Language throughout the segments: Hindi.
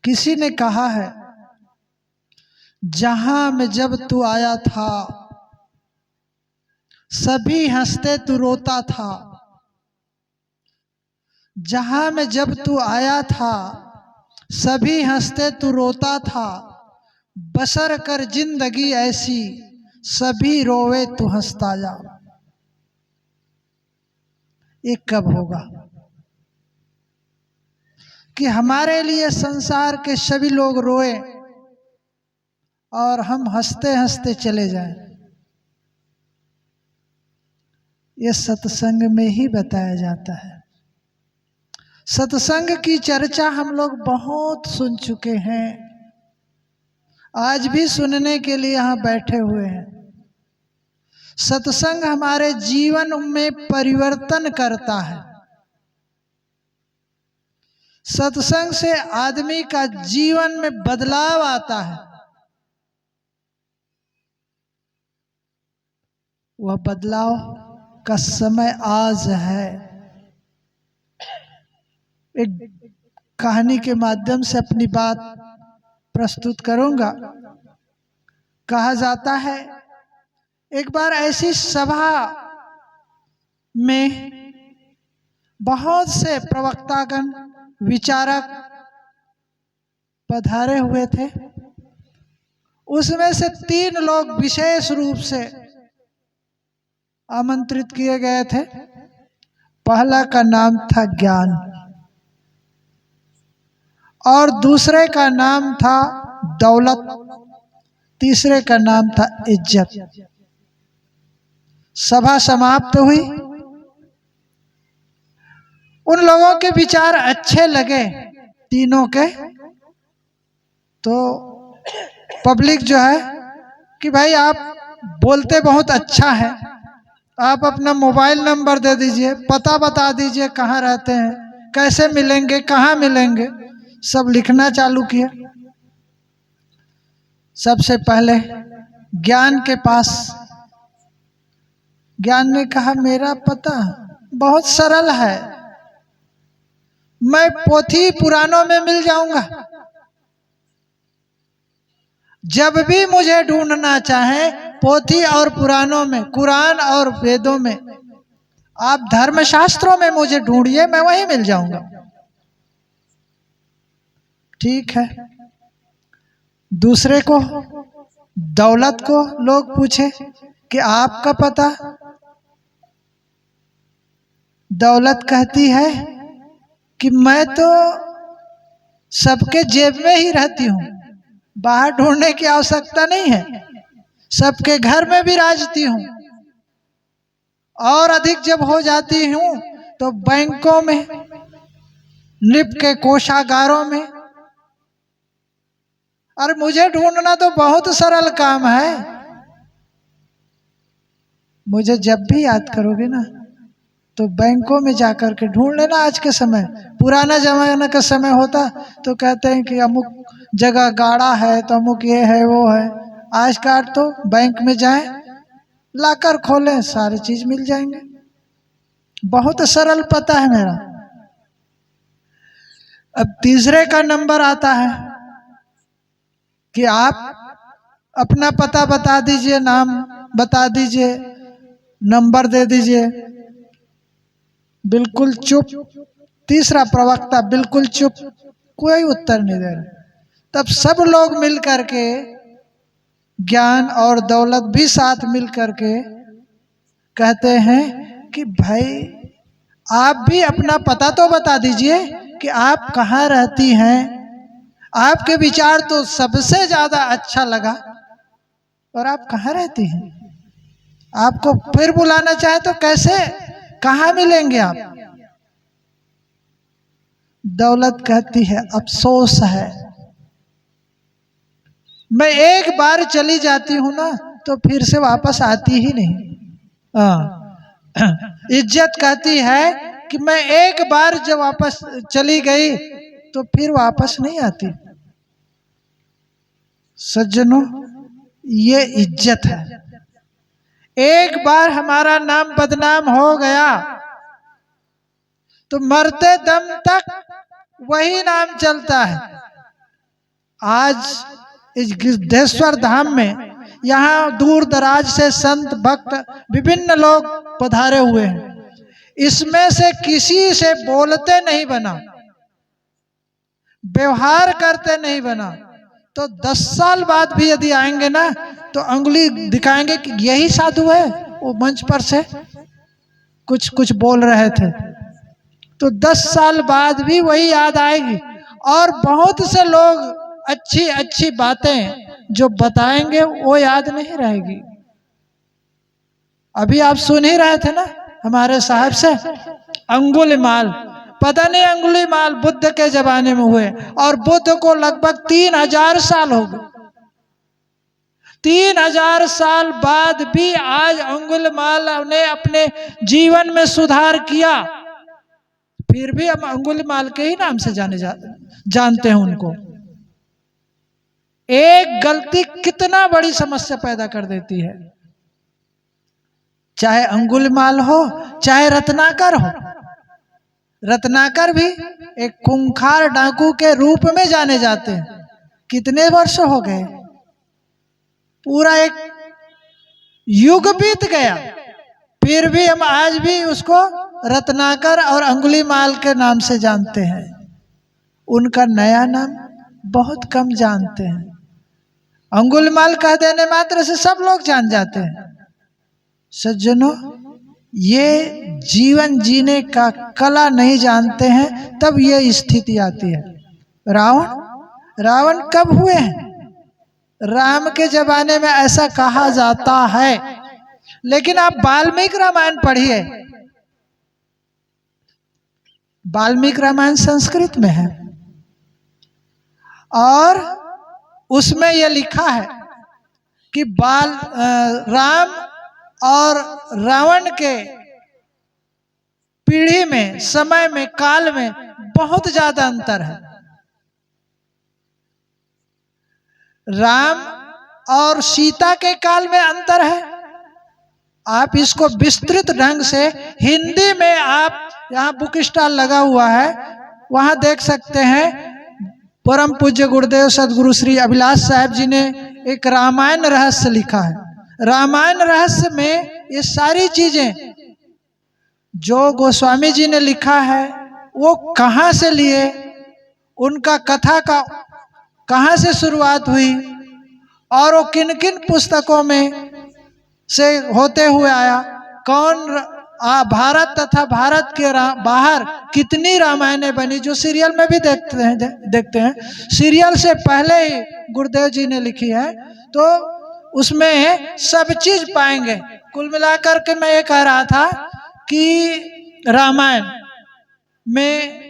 किसी ने कहा है, जहां में जब तू आया था सभी हंसते तू रोता था। जहां में जब तू आया था सभी हंसते तू रोता था। बसर कर जिंदगी ऐसी सभी रोवे तू हंसता जा। ये कब होगा कि हमारे लिए संसार के सभी लोग रोए और हम हंसते हंसते चले जाएं? ये सत्संग में ही बताया जाता है। सत्संग की चर्चा हम लोग बहुत सुन चुके हैं, आज भी सुनने के लिए यहाँ बैठे हुए हैं। सत्संग हमारे जीवन में परिवर्तन करता है। सत्संग से आदमी का जीवन में बदलाव आता है। वह बदलाव का समय आज है। एक कहानी के माध्यम से अपनी बात प्रस्तुत करूंगा। कहा जाता है, एक बार ऐसी सभा में बहुत से प्रवक्तागण विचारक पधारे हुए थे। उसमें से 3 लोग विशेष रूप से आमंत्रित किए गए थे। पहला का नाम था ज्ञान और दूसरे का नाम था दौलत, तीसरे का नाम था इज्जत। सभा समाप्त हुई। उन लोगों के विचार अच्छे लगे तीनों के, तो पब्लिक जो है कि भाई आप बोलते बहुत अच्छा है, आप अपना मोबाइल नंबर दे दीजिए, पता बता दीजिए, कहाँ रहते हैं, कैसे मिलेंगे, कहाँ मिलेंगे, सब लिखना चालू किया। सबसे पहले ज्ञान के पास, ज्ञान ने कहा मेरा पता बहुत सरल है, मैं पोथी पुराणों में मिल जाऊंगा। जब भी मुझे ढूंढना चाहे पोथी और पुराणों में, कुरान और वेदों में, आप धर्मशास्त्रों में मुझे ढूंढिए, मैं वहीं मिल जाऊंगा। ठीक है। दूसरे को, दौलत को लोग पूछे कि आपका पता। दौलत कहती है कि मैं तो सबके जेब में ही रहती हूँ, बाहर ढूंढने की आवश्यकता नहीं है, सबके घर में भी राजती हूँ, और अधिक जब हो जाती हूँ तो बैंकों में, निप के कोषागारों में। और मुझे ढूंढना तो बहुत सरल काम है, मुझे जब भी याद करोगे ना तो बैंकों में जाकर के ढूंढ लेना। आज के समय, पुराना जमाना का समय होता तो कहते हैं कि अमुक जगह गाड़ा है तो अमुक ये है वो है। आज का तो बैंक में जाएं, लाकर खोलें, सारी चीज मिल जाएंगे। बहुत सरल पता है मेरा। अब तीसरे का नंबर आता है कि आप अपना पता बता दीजिए, नाम बता दीजिए, नंबर दे दीजिए। बिल्कुल चुप। तीसरा प्रवक्ता बिल्कुल चुप, कोई उत्तर नहीं दे रहा। तब सब लोग मिल करके, ज्ञान और दौलत भी साथ मिल करके कहते हैं कि भाई आप भी अपना पता तो बता दीजिए कि आप कहाँ रहती हैं, आपके विचार तो सबसे ज्यादा अच्छा लगा, और आप कहाँ रहती हैं, आपको फिर बुलाना चाहे तो कैसे, कहाँ मिलेंगे आप। दौलत कहती है अफसोस है, मैं एक बार चली जाती हूं ना तो फिर से वापस आती ही नहीं। इज्जत कहती है कि मैं एक बार जब वापस चली गई तो फिर वापस नहीं आती। सज्जनों, ये इज्जत है। एक बार हमारा नाम बदनाम हो गया तो मरते दम तक वही नाम चलता है। आज इस गिद्धेश्वर धाम में यहाँ दूर दराज से संत भक्त विभिन्न लोग पधारे हुए हैं। इसमें से किसी से बोलते नहीं बना, व्यवहार करते नहीं बना। तो 10 साल बाद भी यदि आएंगे ना तो अंगुली दिखाएंगे कि यही साधु है, वो मंच पर से कुछ कुछ बोल रहे थे। तो 10 साल बाद भी वही याद आएगी। और बहुत से लोग अच्छी अच्छी बातें जो बताएंगे वो याद नहीं रहेगी। अभी आप सुन ही रहे थे ना हमारे साहब से, अंगुलीमाल, पता नहीं अंगुलीमाल बुद्ध के जमाने में हुए और बुद्ध को लगभग 3000 साल हो गए। 3000 साल बाद भी आज अंगुलीमाल ने अपने जीवन में सुधार किया, फिर भी हम अंगुलीमाल के ही नाम से जानते हैं उनको। एक गलती कितना बड़ी समस्या पैदा कर देती है, चाहे अंगुलीमाल हो चाहे रत्नाकर हो। रत्नाकर भी एक खूंखार डाकू के रूप में जाने जाते हैं। कितने वर्ष हो गए, पूरा एक युग बीत गया, फिर भी हम आज भी उसको रत्नाकर और अंगुलीमाल के नाम से जानते हैं। उनका नया नाम बहुत कम जानते हैं। अंगुलीमाल कह देने मात्र से सब लोग जान जाते हैं। सज्जनों, ये जीवन जीने का कला नहीं जानते हैं, तब ये स्थिति आती है। रावण कब हुए हैं? राम के जमाने में ऐसा कहा जाता है, लेकिन आप वाल्मीकि रामायण पढ़िए। वाल्मीकि रामायण संस्कृत में है और उसमें यह लिखा है कि राम और रावण के पीढ़ी में, समय में, काल में बहुत ज्यादा अंतर है। राम और सीता के काल में अंतर है। आप इसको विस्तृत ढंग से हिंदी में, आप यहाँ बुक स्टॉल लगा हुआ है वहां देख सकते हैं। परम पूज्य गुरुदेव सदगुरु श्री अभिलाष साहब जी ने एक रामायण रहस्य लिखा है। रामायण रहस्य में ये सारी चीजें जो गोस्वामी जी ने लिखा है वो कहाँ से लिए, उनका कथा का कहाँ से शुरुआत हुई और वो किन किन पुस्तकों में से होते हुए आया, कौन भारत तथा भारत के बाहर कितनी रामायणें बनी, जो सीरियल में भी देखते हैं। सीरियल से पहले ही गुरुदेव जी ने लिखी है, तो उसमें सब चीज पाएंगे। कुल मिलाकर के मैं ये कह रहा था कि रामायण में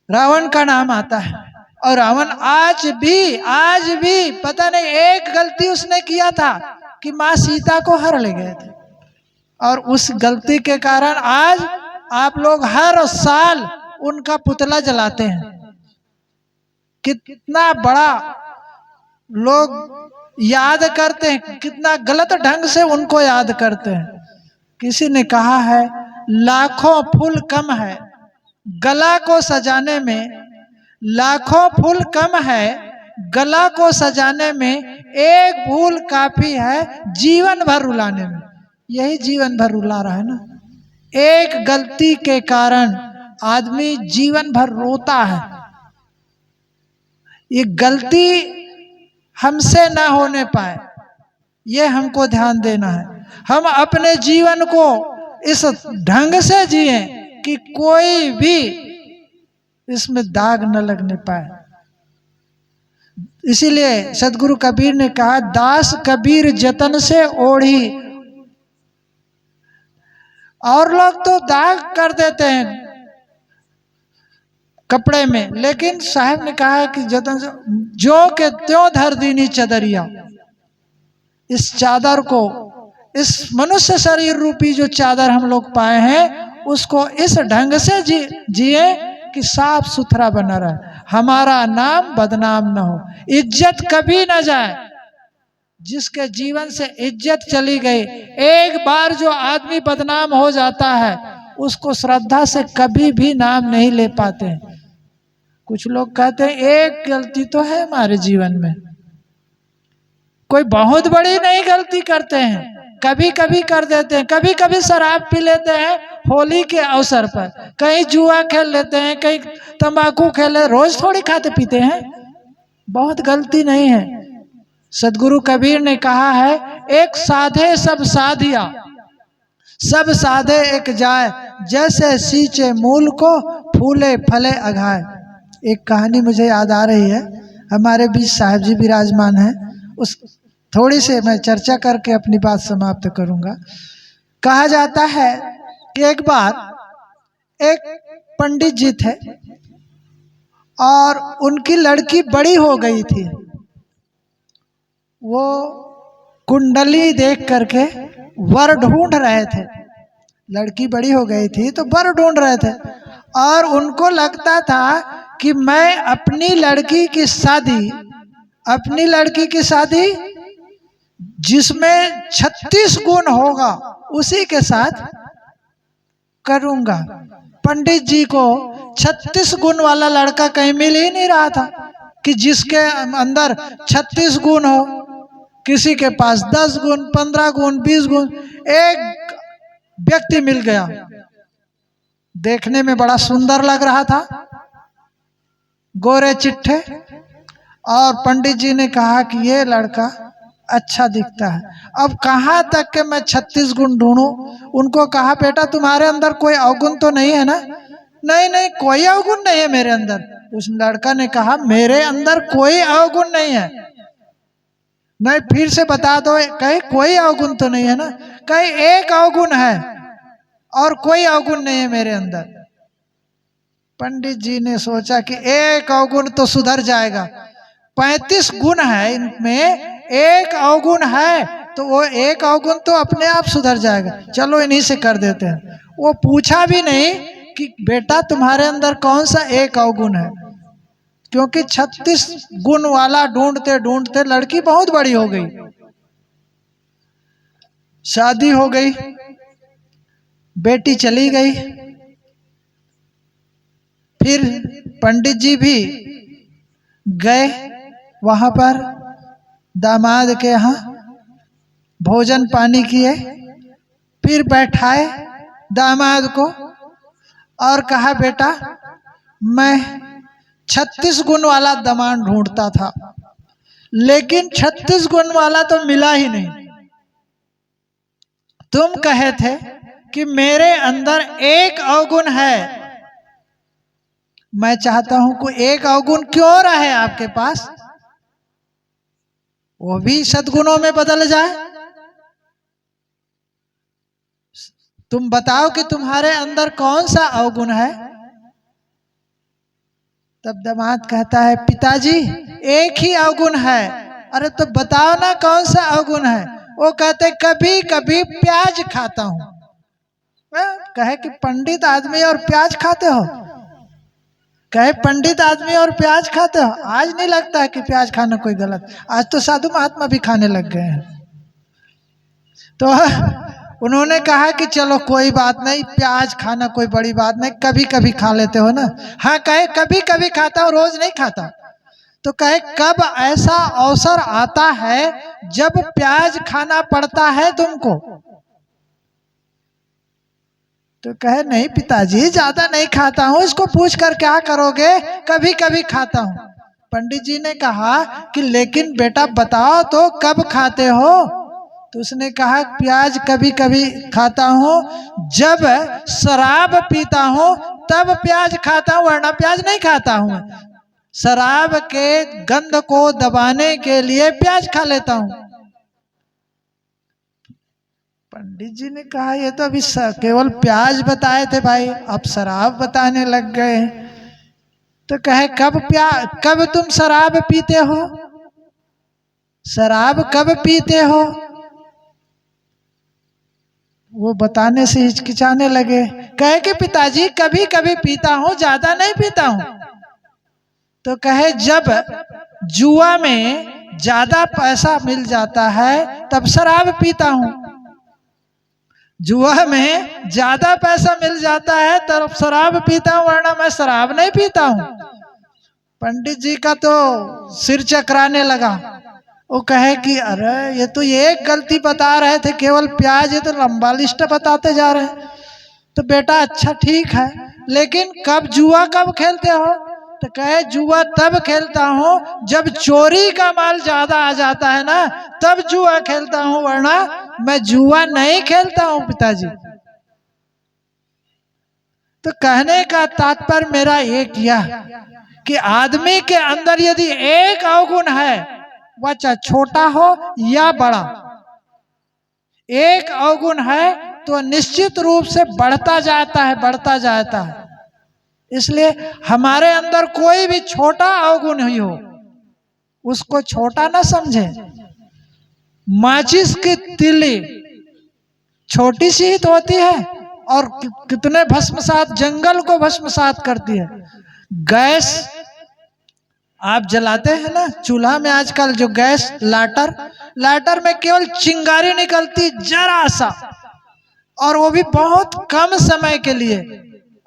रावण का नाम आता है और रावण आज भी पता नहीं एक गलती उसने किया था कि माँ सीता को हर ले गए थे, और उस गलती के कारण आज आप लोग हर साल उनका पुतला जलाते हैं। कितना बड़ा लोग याद करते हैं, कितना गलत ढंग से उनको याद करते हैं। किसी ने कहा है लाखों फूल कम है गला को सजाने में, लाखों फूल कम है गला को सजाने में, एक फूल काफी है जीवन भर रुलाने में। यही जीवन भर रुला रहा है ना। एक गलती के कारण आदमी जीवन भर रोता है। ये गलती हमसे ना होने पाए, ये हमको ध्यान देना है। हम अपने जीवन को इस ढंग से जिए कि कोई भी इसमें दाग न लगने पाए। इसीलिए सदगुरु कबीर ने कहा, दास कबीर जतन से ओढ़ी। और लोग तो दाग कर देते हैं कपड़े में, लेकिन साहब ने कहा है कि जतन से जो के त्यों धर दीनी चदरिया। इस चादर को, इस मनुष्य शरीर रूपी जो चादर हम लोग पाए हैं, उसको इस ढंग से जिए कि साफ सुथरा बना रहे, हमारा नाम बदनाम न हो, इज्जत कभी ना जाए। जिसके जीवन से इज्जत चली गई, एक बार जो आदमी बदनाम हो जाता है उसको श्रद्धा से कभी भी नाम नहीं ले पाते। कुछ लोग कहते हैं एक गलती तो है हमारे जीवन में, कोई बहुत बड़ी नहीं गलती करते हैं, कभी कभी कर देते हैं। कभी कभी शराब पी लेते हैं होली के अवसर पर, कहीं जुआ खेल लेते हैं, कहीं तंबाकू खेले, रोज थोड़ी खाते पीते हैं, बहुत गलती नहीं है। सदगुरु कबीर ने कहा है, एक साधे सब साधिया, सब साधे एक जाए, जैसे सींचे मूल को फूले फले अघाए। एक कहानी मुझे याद आ रही है, हमारे बीच साहब जी विराजमान हैं, उस थोड़ी से मैं चर्चा करके अपनी बात समाप्त करूंगा। कहा जाता है कि एक बार एक पंडित जी थे और उनकी लड़की बड़ी हो गई थी। वो कुंडली देख करके वर ढूंढ रहे थे, लड़की बड़ी हो गई थी तो वर ढूंढ रहे थे, और उनको लगता था कि मैं अपनी लड़की की शादी जिसमें 36 गुण होगा उसी के साथ करूंगा। पंडित जी को 36 गुण वाला लड़का कहीं मिल ही नहीं रहा था कि जिसके अंदर 36 गुण हो। किसी के पास 10 गुण, 15 गुण, 20 गुण। एक व्यक्ति मिल गया, देखने में बड़ा सुंदर लग रहा था, गोरे चिट्ठे, और पंडित जी ने कहा कि ये लड़का अच्छा दिखता है। अब कहाँ तक के मैं 36 गुण ढूंढूं। उनको कहा, बेटा तुम्हारे अंदर कोई अवगुण तो नहीं है ना? नहीं नहीं, कोई अवगुण नहीं है मेरे अंदर। उस लड़का ने कहा, मेरे अंदर कोई अवगुण नहीं है। नहीं, फिर से बता दो। कहे कोई अवगुण तो नहीं है ना? कहे एक अवगुण है और कोई अवगुण नहीं है मेरे अंदर। पंडित जी ने सोचा कि एक अवगुण तो सुधर जाएगा, 35 गुण है इनमें, एक अवगुण है तो वो एक अवगुण तो अपने आप सुधर जाएगा, चलो इन्हीं से कर देते हैं। वो पूछा भी नहीं कि बेटा तुम्हारे अंदर कौन सा एक अवगुण है, क्योंकि 36 गुण वाला ढूंढते ढूंढते लड़की बहुत बड़ी हो गई, शादी हो गई, बेटी चली गई। फिर पंडित जी भी गए वहां पर दामाद के यहाँ, भोजन पानी किए, फिर बैठाए दामाद को और कहा, बेटा मैं 36 गुण वाला दामाद ढूंढता था, लेकिन 36 गुण वाला तो मिला ही नहीं। तुम कहे थे कि मेरे अंदर एक अवगुण है, मैं चाहता हूं कोई एक अवगुण क्यों रहे आपके पास, वो भी सद्गुणों में बदल जाए। तुम बताओ कि तुम्हारे अंदर कौन सा अवगुण है। तब दामाद कहता है, पिताजी एक ही अवगुण है। अरे तो बताओ ना कौन सा अवगुण है। वो कहते, कभी कभी प्याज खाता हूं। कहे कि पंडित आदमी और प्याज खाते हो? कहे पंडित आदमी और प्याज खाते हो? आज नहीं लगता है कि प्याज खाना कोई गलत, आज तो साधु महात्मा भी खाने लग गए हैं। तो उन्होंने कहा कि चलो कोई बात नहीं, प्याज खाना कोई बड़ी बात नहीं, कभी कभी खा लेते हो ना? हाँ। कहे कभी कभी खाता हूँ, रोज नहीं खाता। तो कहे कब ऐसा अवसर आता है जब प्याज खाना पड़ता है तुमको? तो कहे नहीं पिताजी, ज्यादा नहीं खाता हूँ, इसको पूछ कर क्या करोगे, कभी कभी खाता हूँ। पंडित जी ने कहा कि लेकिन बेटा बताओ तो कब खाते हो? तो उसने कहा, प्याज कभी कभी खाता हूँ, जब शराब पीता हूँ तब प्याज खाता हूँ, वरना प्याज नहीं खाता हूँ। शराब के गंध को दबाने के लिए प्याज खा लेता हूँ। पंडित जी ने कहा, ये तो अभी केवल प्याज बताए थे भाई, अब शराब बताने लग गए। तो कहे कब तुम शराब पीते हो? शराब कब पीते हो? वो बताने से हिचकिचाने लगे। कहे कि पिताजी कभी कभी पीता हूँ, ज्यादा नहीं पीता हूँ। तो कहे जब जुआ में ज्यादा पैसा मिल जाता है तब शराब पीता हूँ। जुआ में ज्यादा पैसा मिल जाता है तब शराब पीता हूँ, वरना मैं शराब नहीं पीता हूँ। पंडित जी का तो सिर चकराने लगा। वो कहे कि अरे ये तो एक गलती बता रहे थे, केवल प्याज, ये तो लंबा लिस्ट बताते जा रहे हैं। तो बेटा अच्छा ठीक है, लेकिन कब जुआ कब खेलते हो? तो कहे जुआ तब खेलता हूँ जब चोरी का माल ज्यादा आ जाता है ना, तब जुआ खेलता हूँ, वरना मैं जुआ नहीं खेलता हूँ पिताजी। तो कहने का तात्पर्य मेरा एक यह कि आदमी के अंदर यदि एक अवगुण है, वह चाहे छोटा हो या बड़ा, एक अवगुण है तो निश्चित रूप से बढ़ता जाता है, बढ़ता जाता है। इसलिए हमारे अंदर कोई भी छोटा अवगुण ही हो, उसको छोटा ना समझे। माचिस की तिली छोटी सी ही तो होती है और कितने भस्मसात, जंगल को भस्मसात करती है। गैस आप जलाते हैं ना चूल्हा में, आजकल जो गैस लाटर में केवल चिंगारी निकलती जरा सा, और वो भी बहुत कम समय के लिए,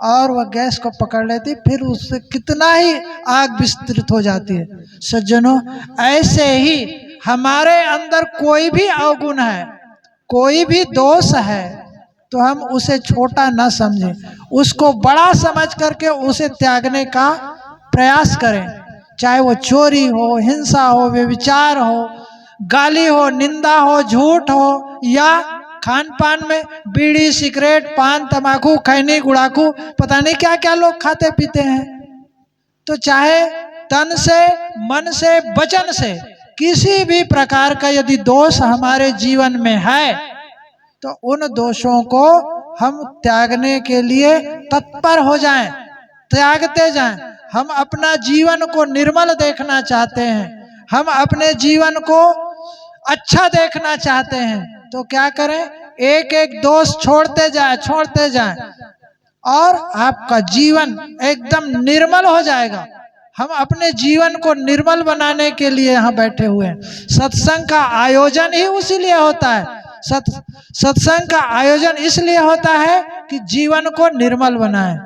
और वह गैस को पकड़ लेती, फिर उससे कितना ही आग विस्तृत हो जाती है। सज्जनों, ऐसे ही हमारे अंदर कोई भी अवगुण है, कोई भी दोष है, तो हम उसे छोटा न समझें, उसको बड़ा समझ करके उसे त्यागने का प्रयास करें। चाहे वो चोरी हो, हिंसा हो, व्यभिचार हो, गाली हो, निंदा हो, झूठ हो, या खान पान में बीड़ी, सिगरेट, पान, तंबाकू, खैनी, गुड़ाकू, पता नहीं क्या क्या लोग खाते पीते हैं। तो चाहे तन से, मन से, वचन से किसी भी प्रकार का यदि दोष हमारे जीवन में है, तो उन दोषों को हम त्यागने के लिए तत्पर हो जाएं, त्यागते जाएं। हम अपना जीवन को निर्मल देखना चाहते हैं, हम अपने जीवन को अच्छा देखना चाहते हैं, तो क्या करें? एक एक दोष छोड़ते जाएं और आपका जीवन एकदम निर्मल हो जाएगा। हम अपने जीवन को निर्मल बनाने के लिए यहाँ बैठे हुए हैं। सत्संग का आयोजन ही उसीलिए होता है। सत्संग का आयोजन इसलिए होता है कि जीवन को निर्मल बनाए।